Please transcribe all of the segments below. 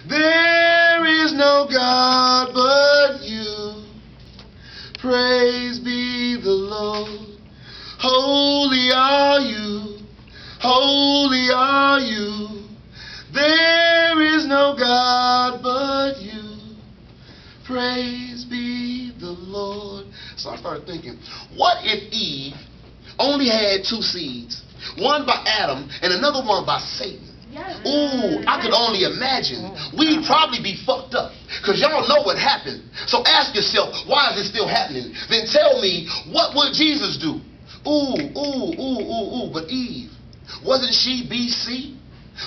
There is no God but you. Praise be the Lord. Holy are you. Holy are you. There is no God but you. Praise be the Lord. So I started thinking, what if Eve only had two seeds? One by Adam and another one by Satan. Ooh, I could only imagine. We'd probably be fucked up. Because y'all know what happened. So ask yourself, why is it still happening? Then tell me, what would Jesus do? But Eve, wasn't she BC?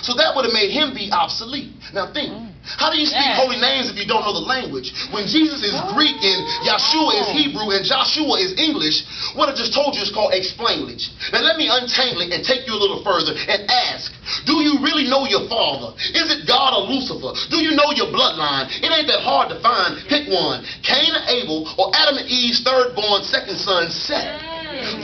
So that would have made him be obsolete. Now think, how do you speak holy names if you don't know the language? When Jesus is Greek and Yeshua is Hebrew and Joshua is English, what I just told you is called explainage. Now let me untangle it and take you a little further and ask, do you really know your father? Is it God or Lucifer? Do you know your bloodline? It ain't that hard to find. Pick one. Cain or Abel, or Adam and Eve's third born second son, Seth.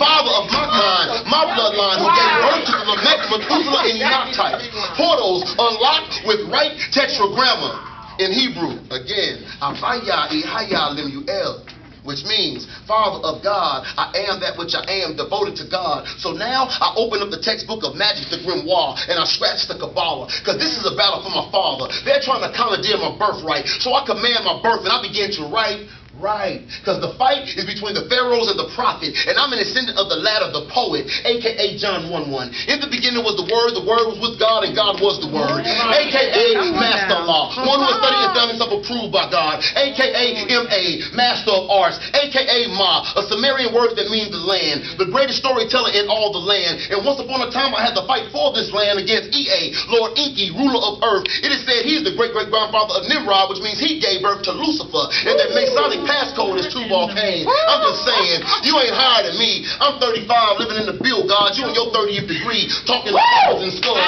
Father of my kind, my bloodline, who gave birth to the Lamech, Methuselah, and Enoch type. Portals unlocked with right tetragramma in Hebrew. Again, Avaya Ihaya Lemuel, which means Father of God, I am that which I am, devoted to God. So now I open up the textbook of magic, the grimoire, and I scratch the Kabbalah, because this is a battle for my father. They're trying to commandeer my birthright, so I command my birth and I begin to write. Right, because the fight is between the pharaohs and the prophet, and I'm an descendant of the lad of the poet, aka John 1:1. In the beginning was the Word was with God, and God was the Word, aka Master Law, one who was studied and found himself approved by God, aka M.A., Master of Arts, aka Ma, a Sumerian word that means the land, the greatest storyteller in all the land. And once upon a time I had to fight for this land against E.A., Lord Enki, ruler of earth. It is said he is the great-great-grandfather of Nimrod, which means he gave birth to Lucifer, and that Masonic passcode is Tubal Cain. I'm just saying, you ain't higher than me. I'm 35, living in the Bill God. You in your 30th degree, talking like apples and skulls.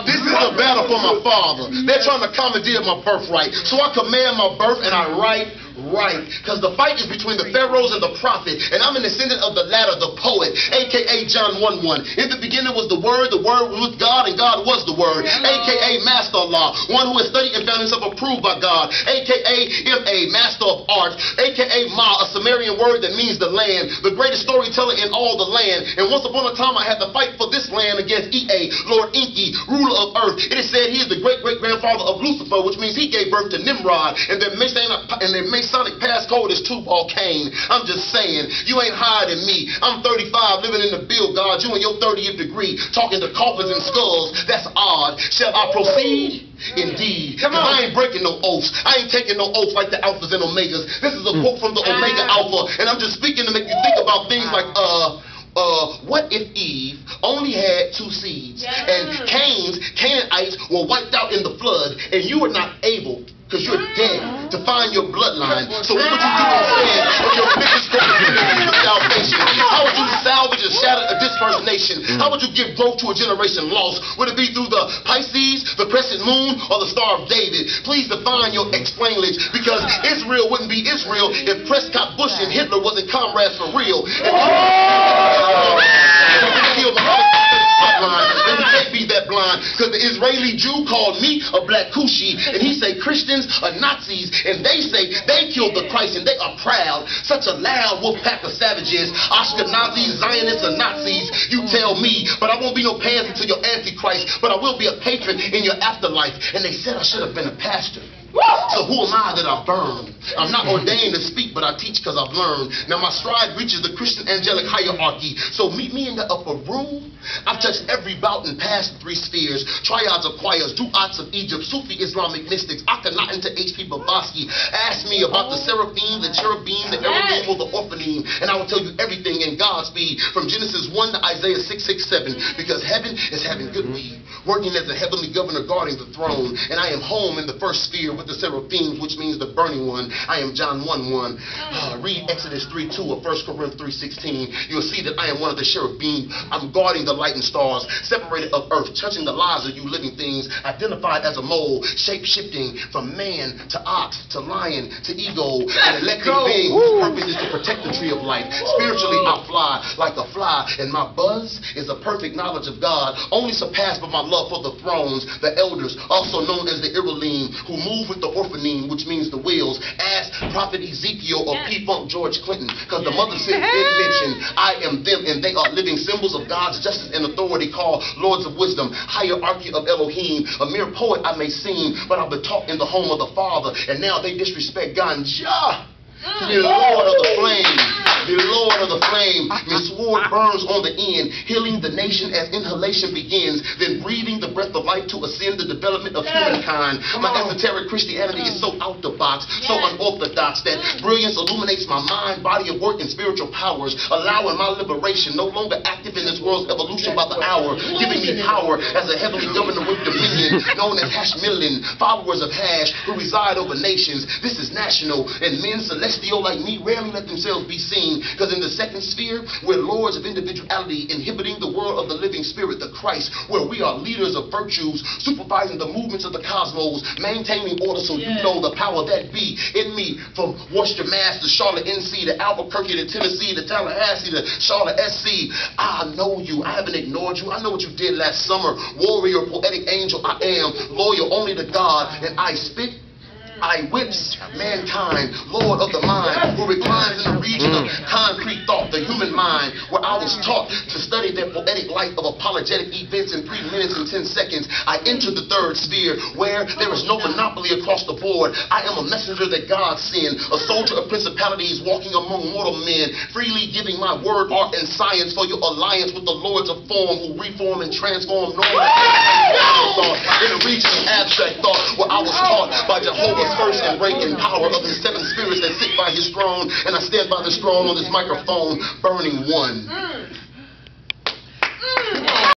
This is a battle for my father. They're trying to commandeer my birthright. So I command my birth and I write. Right, because the fight is between the pharaohs and the prophet, and I'm an descendant of the latter, the poet, aka John 1:1. In the beginning was the Word was with God, and God was the Word, aka Master of Law, one who has studied and found himself approved by God, aka M.A., Master of Arts, aka Ma, a Sumerian word that means the land, the greatest storyteller in all the land. And once upon a time I had to fight for this land against E.A., Lord Enki, ruler of earth. It is said he is the great-great-grandfather of Lucifer, which means he gave birth to Nimrod, and their Masonic passcode is Tubal Cain. I'm just saying, you ain't higher than me. I'm 35, living in the Bill God. You in your 30th degree, talking to coffins and skulls. That's odd. Shall I proceed? Indeed. Because I ain't breaking no oaths. I ain't taking no oaths like the alphas and omegas. This is a quote from the Omega Alpha, and I'm just speaking to make you think about things like, what if Eve only had two seeds, and Canaanites were wiped out in the flood, and you were not able, because you're dead, to find your bloodline. So what would you do instead of your biggest salvation? How would you salvage and shatter a dispersed nation? How would you give growth to a generation lost? Would it be through the Pisces, the crescent moon, or the Star of David? Please define your explainage, because Israel wouldn't be Israel if Prescott Bush and Hitler wasn't comrades for real. And you can't be that blind, because the Israeli Jew called me a black Kushi, and he say Christians are Nazis, and they say they killed the Christ and they are proud. Such a loud wolf pack of savages, Ashkenazis, Zionists, and Nazis. You tell me, but I won't be no pansy to your Antichrist, but I will be a patron in your afterlife. And they said I should have been a pastor. So who am I that I burn? I'm not ordained to speak, but I teach because I've learned. Now my stride reaches the Christian angelic hierarchy. So meet me in the upper room. I've touched every bout and passed the three spheres. Triads of choirs, du'ats of Egypt, Sufi Islamic mystics, Akhenaten to H.P. Blavatsky. Ask me about the seraphim, the cherubim, the erubim, or the orphanim, and I will tell you everything in Godspeed from Genesis 1 to Isaiah 6:6-7. Because heaven is having good weed, working as a heavenly governor guarding the throne, and I am home in the first sphere with the seraphim, which means the burning one. I am John 1:1. Read Exodus 3:2 or 1 Corinthians 3:16. You'll see that I am one of the cherubim. I'm guarding the light and stars, separated of earth, touching the lives of you living things, identified as a mole, shape-shifting from man to ox to lion to eagle, an elected being whose purpose is to protect the tree of life. Spiritually, I fly like a fly, and my buzz is a perfect knowledge of God, only surpassed by my love for the thrones, the elders, also known as the Irolim, who move with the orphanine, which means the wheels. Ask Prophet Ezekiel or P-Funk George Clinton, because the mother said, didn't mention, I am them, and they are living symbols of God's justice and authority, called Lords of Wisdom, hierarchy of Elohim. A mere poet I may seem, but I've been taught in the home of the Father, and now they disrespect Ganja. The Lord of the flame, the Lord of the flame, his sword burns on the end, healing the nation as inhalation begins, then breathing the breath of life to ascend the development of humankind. My esoteric Christianity is so out the box, so unorthodox, that brilliance illuminates my mind, body of work, and spiritual powers, allowing my liberation, no longer active in this world's evolution by the hour, giving me power as a heavenly governor with dominion, known as Hashmilin, followers of Hash, who reside over nations. This is national, and men celestial like me rarely let themselves be seen, because in the second sphere, we're lords of individuality, inhibiting the world of the living spirit, the Christ, where we are leaders of virtues, supervising the movements of the cosmos, maintaining order, so you know the power that be in me, from Worcester, Mass to Charlotte, NC, to Albuquerque, to Tennessee, to Tallahassee, to Charlotte, SC. I know you. I haven't ignored you. I know what you did last summer. Warrior, poetic angel, I am loyal only to God, and I spit, I whips mankind, Lord of the mind, who reclines in the region of concrete thought, the human mind, where I was taught to study their poetic life of apologetic events in 3 minutes and 10 seconds. I enter the third sphere, where there is no monopoly across the board. I am a messenger that God sent, a soldier of principalities walking among mortal men, freely giving my word, art, and science for your alliance with the lords of form, who reform and transform normal thought in a region of abstract thought, where I was taught by Jehovah's first and rank and power of his 7 spirits that sit by his throne, and I stand by this throne on this microphone, burning one.